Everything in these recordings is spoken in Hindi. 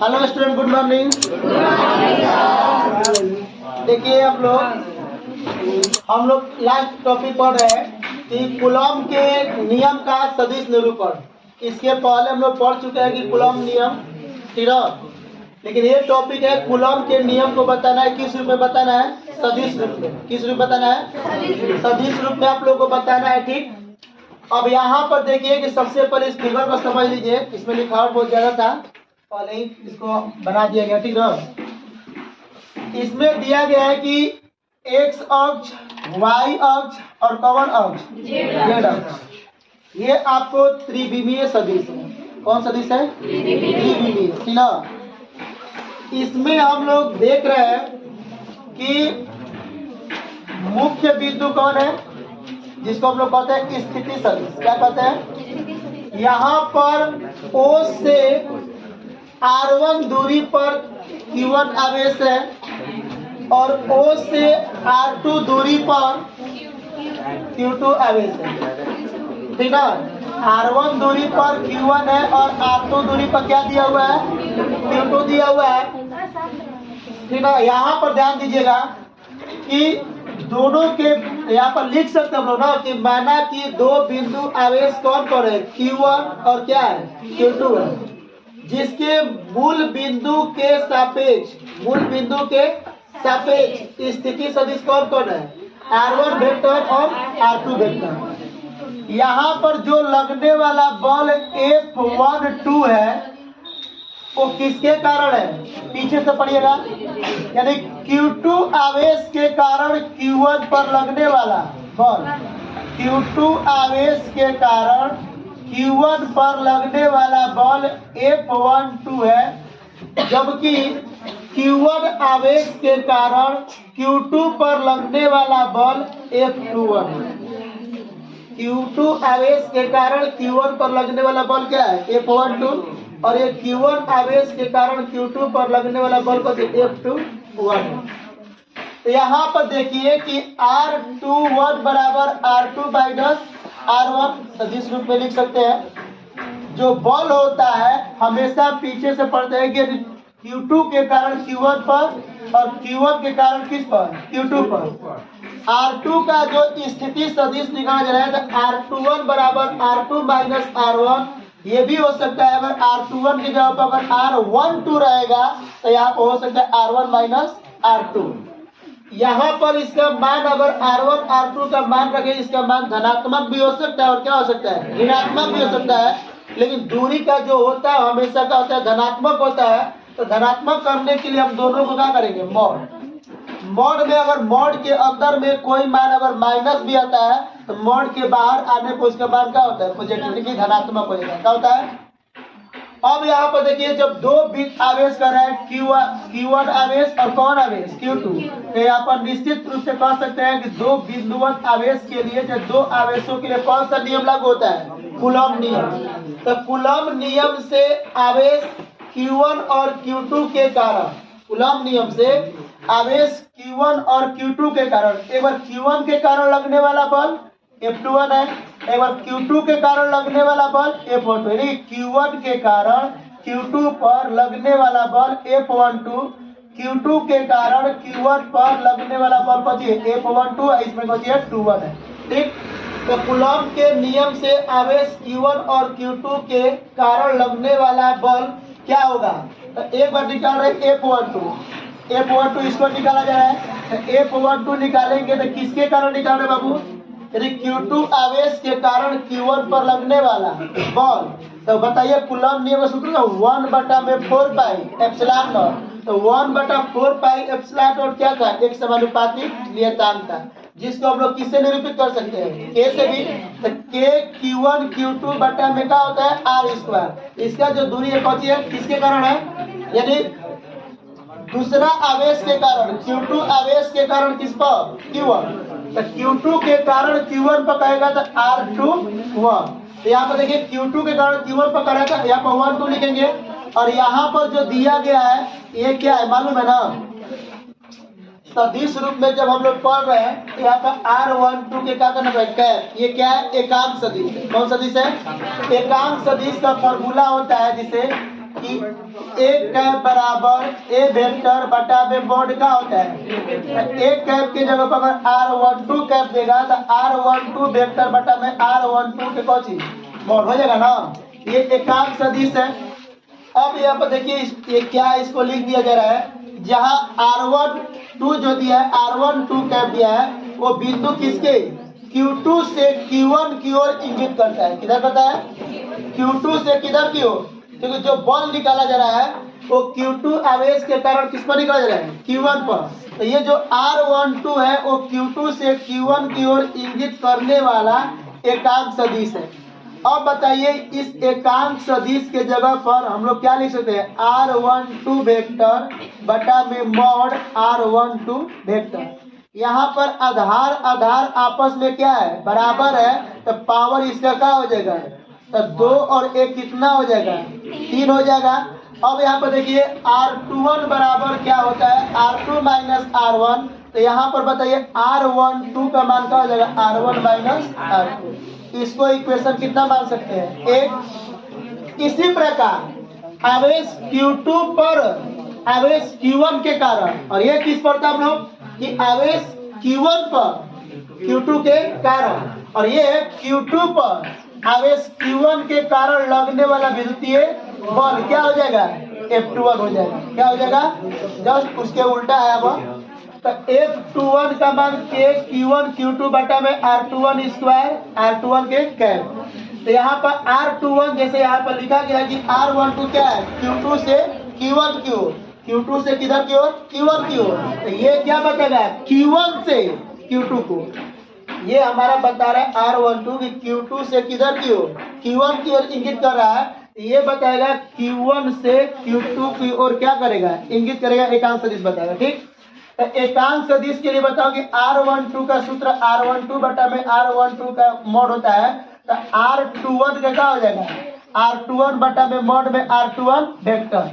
Hello student, good morning. देखिए हम लोग लास्ट टॉपिक पढ़ रहे हैं कि कूलॉम के नियम का सदिश निरूपण। इसके पहले हम लोग पढ़ चुके हैं कि कूलॉम नियम, ठीक है। लेकिन ये टॉपिक है कूलॉम के नियम को बताना है। किस रूप में बताना है? सदिश रूप में। किस रूप में बताना है? सदिश रूप में आप लोग को बताना है, ठीक। अब यहाँ पर देखिए कि सबसे पहले इस फिगर को समझ लीजिए। इसमें लिखावट बहुत ज्यादा था, पहले ही इसको बना दिया गया, ठीक है। इसमें दिया गया है कि एक्स अक्ष, वाई अक्ष और कौन अक्ष? जेड अक्ष। ये आपको त्रिविमीय सदिश है। कौन सदिश है? त्रिविमीय, ठीक है। इसमें हम लोग देख रहे हैं कि मुख्य बिंदु कौन है, जिसको हम लोग कहते हैं स्थिति सदिश। क्या कहते हैं? यहाँ पर O से R1 दूरी पर Q1 आवेश है और O से R2 दूरी पर Q2 आवेश है, ठीक है। R1 दूरी पर Q1 है और R2 दूरी पर क्या दिया हुआ है? Q2 दिया हुआ है, ठीक है। यहाँ पर ध्यान दीजिएगा कि दोनों के यहाँ पर लिख सकते हम लोग ना कि माना कि दो बिंदु आवेश कौन कौन है? Q1 और क्या है? Q2 है, जिसके मूल बिंदु के सापेक्ष स्थिति सदिश कौन कौन है? R1 वेक्टर और R2 वेक्टर। यहाँ पर जो लगने वाला बल F12 है वो किसके कारण है? पीछे से पढ़िएगा। यानी Q2 आवेश के कारण Q1 पर लगने वाला बल, Q2 आवेश के कारण Q1 पर लगने वाला बल F12 है, जबकि Q1 आवेश के कारण Q2 पर लगने वाला बल F21 है। Q2 आवेश के कारण Q1 पर लगने वाला बल क्या है? F12। और ये Q1 आवेश के कारण Q2 पर लगने वाला बल को F21 है। तो यहाँ पर देखिए कि R21 बराबर R2 माइनस R1 सदिश रूप में लिख सकते हैं। जो बल होता है हमेशा पीछे से पढ़ते हैं कि Q2 के कारण Q1 पर और Q1 के कारण किस पर? Q2 पर। R2 का जो स्थिति सदिश निकाला जा रहा है तो R21 बराबर R2 माइनस R1। ये भी हो सकता है अगर R21 की जगह पर अगर R12 रहेगा तो यहाँ पर हो सकता है R1 माइनस R2। यहाँ पर इसका मान अगर R1 R2 का मान रखें, इसका मान धनात्मक भी हो सकता है और क्या हो सकता है? ऋणात्मक भी हो सकता है। लेकिन दूरी का जो होता है हमेशा का होता है धनात्मक होता है। तो धनात्मक करने के लिए हम दोनों को क्या करेंगे? मॉड में अगर मॉड के अंदर में कोई मान अगर माइनस भी आता है तो मॉड के बाहर आने पर उसका मान क्या होता है? पॉजिटिव, धनात्मक हो जाता है। क्या होता है? अब यहाँ पर देखिए जब दो बिंदु आवेश कर रहे हैं Q1 आवेश और कौन आवेश? Q2। तो यहाँ पर निश्चित रूप से कह सकते हैं कि दो बिंदुवत आवेश के लिए या दो आवेशों के लिए कौन सा नियम लागू होता है? कूलॉम नियम। तो कूलॉम नियम से आवेश Q1 और Q2 के कारण, कूलॉम नियम से आवेश Q1 और Q2 के कारण, एक बार Q1 के कारण लगने वाला बल F21 है, एक बार Q2 के कारण लगने वाला बल F12। यानी Q1 के कारण Q2 पर लगने वाला बल F12, Q2 के कारण Q1 पर लगने वाला बल कौन है? F12। इसमें कौन है? 21 है, ठीक। तो कूलॉम के नियम से आवेश Q1 और Q2 के कारण लगने वाला बल क्या होगा? तो एक बार निकाल रहे F12 इसको निकाला जा रहा है। तो F12 निकालेंगे तो किसके कारण निकाल रहे बाबू? यदि Q2 आवेश के कारण Q1 पर लगने वाला बल, तो बताइए कूलॉम नियम का सूत्र है 1/4 पाई एप्सिलॉन नॉट। तो 1/4 पाई एप्सिलॉन नॉट क्या था? एक समानुपातिक नियतांक था, जिसको हम लोग किससे निरूपित कर सकते हैं? K से भी। तो K Q1 Q2 बटा में क्या होता है? R²। इसका जो दूरी है कौन सी है? किसके कारण है? यानी दूसरा आवेश के कारण, Q2 आवेश के कारण किस पर? Q1। तो Q2 के कारण Q1 पर कहेगा तो R21। तो यहाँ पर देखिए Q2 के कारण Q1 पर करेगा, यहाँ पर 1 2 लिखेंगे। और यहाँ पर जो दिया गया है ये क्या है मालूम है ना? सदिश रूप में जब हम लोग पढ़ रहे हैं तो यहाँ पर R12 के क्या करना पड़ेगा? ये क्या है? एकांक सदिश है। कौन सदिश है? एकांक सदिश का फॉर्मूला होता है जिसे कि एक कैप बराबर ए वेक्टर बटा में मॉड का होता है। एक कैप की जगह पर अगर r12 कैप देगा तो r12 वेक्टर बटा में r12 के कौन चीज मॉड हो जाएगा ना। ये एकांक सदिश है। अब यहाँ पर देखिए ये क्या इसको लिख दिया जा रहा है, जहाँ r12 जो दिया है r12 कैप दिया है वो बिंदु किसके Q2 से Q1 की ओर इंगित करता है। किधर करता है? Q2 से किधर की ओर, क्योंकि जो बल निकाला जा रहा है वो Q2 आवेश के कारण किस पर निकाला जा रहा है? Q1 पर। तो ये जो R12 है वो Q2 से Q1 की ओर इंगित करने वाला एकांक सदिश है। अब बताइए इस एकांक सदिश के जगह पर हम लोग क्या लिख सकते हैं? R12 वेक्टर बटा में मॉड R12 वेक्टर। यहाँ पर आधार आधार आपस में क्या है? बराबर है। तो पावर इसका क्या हो जाएगा? तो 2 और 1 कितना हो जाएगा? 3 हो जाएगा। अब यहाँ पर देखिए R21 बराबर क्या होता है? R2 minus R1। तो यहाँ पर बताइए R12 का मान क्या हो जाएगा? R1 minus R2। इसको इक्वेशन कितना मान सकते हैं? 1। इसी प्रकार आवेश Q2 पर आवेश Q1 के कारण, और ये किस पर था हम लोग कि आवेश Q1 पर Q2 के कारण, और ये Q2 पर आवेश Q1 के कारण लगने वाला विद्युतीय बल क्या हो जाएगा? F21 हो जाएगा। क्या हो जाएगा? जस्ट उसके उल्टा है। अब तो F21 का मान Q1 Q2 बटा में R21 स्क्वायर R21 के कैप। तो यहाँ पर R21 जैसे यहाँ पर लिखा गया कि R12 क्या है? Q2 से Q1 की ओर, Q2 से किधर की ओर? Q1 की ओर। तो ये क्या बताएगा? Q1 से Q2 को। ये हमारा बता रहा है R12 कि Q2 से किधर की ओर? Q1 की ओर इंगित कर रहा है। ये बताएगा Q1 से Q2 की ओर क्या करेगा? इंगित करेगा। एकांक सदिश बताएगा। ठीक। तो एकांक सदिश के लिए बताओ कि R12 का सूत्र R12 बटा में R12 का मॉड होता है। तो R21 का क्या हो जाएगा? R21 बटा में मॉड में R21 वेक्टर।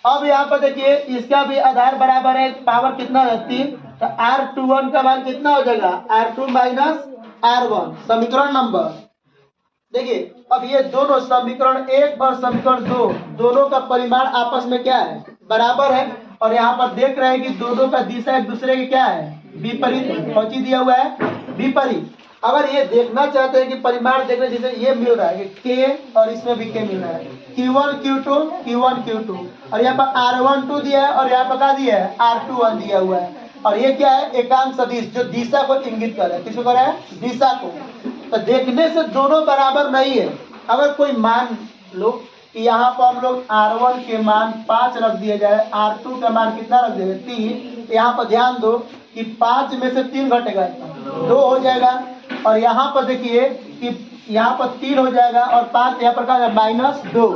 अब यहाँ पर देखिए इसका भी आधार बराबर है। पावर कितना है? 3। तो R21 का मान कितना हो जाएगा? R2 minus R1। समीकरण नंबर देखिए। अब ये दोनों समीकरण 1 और समीकरण 2 दोनों का परिमाण आपस में क्या है? बराबर है। और यहाँ पर देख रहे हैं कि दोनों का दिशा एक दूसरे के क्या है? विपरीत। कौन सी दिया हुआ है? विपरीत। अगर ये देखना चाहते हैं कि परिमाण देखने, जैसे ये मिल रहा है कि K और इसमें भी K मिल रहा है, Q1 Q2 Q1 Q2, और यहाँ पर R12 दिया है और यहाँ पर क्या दिया है? R21 दिया हुआ है। और ये क्या है? एकांक सदिश जो दिशा को इंगित कर रहा है। किसको कर रहा है? दिशा को। तो देखने से दोनों बराबर नहीं है। अगर कोई मान लो कि यहाँ पर हम लोग R1 के मान 5 रख दिया जाए, R2 का मान कितना रख देंगे? 3। तो यहाँ पर ध्यान दो कि 5 में से 3 घटेगा 2 हो जाएगा। और यहाँ पर देखिए कि यहाँ पर 3 हो जाएगा और 5 यहाँ पर क्या है? -2।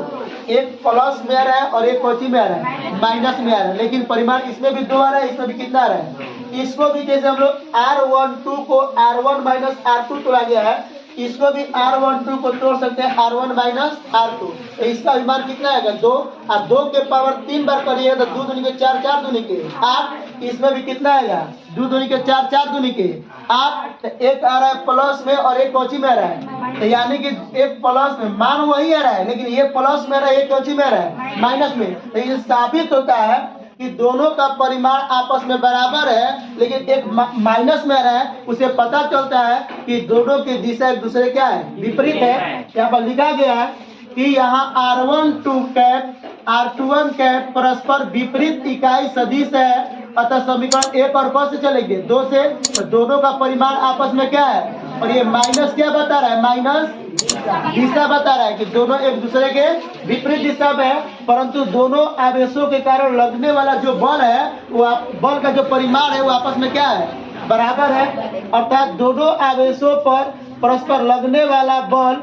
एक प्लस में आ रहा है और एक कोची में आ रहा है? माइनस में आ रहा है। लेकिन परिमाण इसमें भी 2 आ रहा है, इसमें भी कितना आ रहा है? इसको भी जैसे हम लोग R12 को R1 माइनस R2 तोड़ा गया है, इसको भी R12 को तोड़ सकते हैं R1 माइनस R2। तो इसका मान कितना आएगा? 2। अब 2 के पावर 3 बार करिएगा तो 2 दूनी के 4 4 दूनी के 8। इसमें भी कितना आएगा? 2 दूनी के 4 4 दूनी के 8। तो एक आ रहा है प्लस में और एक कोची में आ रहा है। तो यानी कि एक प्लस में मान वही आ रहा है, लेकिन ये प्लस में आ रहा है, एक कोची में आ रहा है? माइनस में। तो ये साबित होता है कि दोनों का परिमाण आपस में बराबर है, लेकिन एक माइनस में आ रहा है। उसे पता चलता है कि दोनों की दिशा एक दूसरे क्या है? विपरीत है। यहाँ पर लिखा गया है कि यहाँ R12 कैप R21 कैप परस्पर विपरीत इकाई सदिश है। अतः समीकरण 1 और 5 से चलेंगे 2 से। तो दोनों का परिमाण आपस में क्या है? और ये माइनस क्या बता रहा है? माइनस दिशा बता रहा है कि दोनों एक दूसरे के विपरीत दिशा में है। परंतु दोनों आवेशों के कारण लगने वाला जो बल है, वो बल का जो परिमाण है वो आपस में क्या है? बराबर है। अर्थात दोनों आवेशों पर परस्पर लगने वाला बल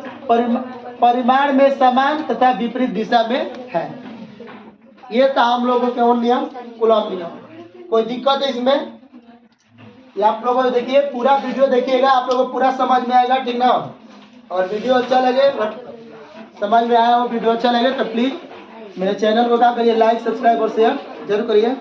परिमाण में समान तथा विपरीत दिशा में है। ये था हम लोगों के उन नियम, कूलॉम नियम। कोई दिक्कत है इसमें? ये आप लोगों को देखिए, पूरा वीडियो देखिएगा, आप लोगों को पूरा समझ में आएगा। ठीक ना? और वीडियो अच्छा लगे, समझ में आया हो, वीडियो अच्छा लगे तो प्लीज मेरे चैनल को क्या करिए? लाइक, सब्सक्राइब और शेयर जरूर करिए।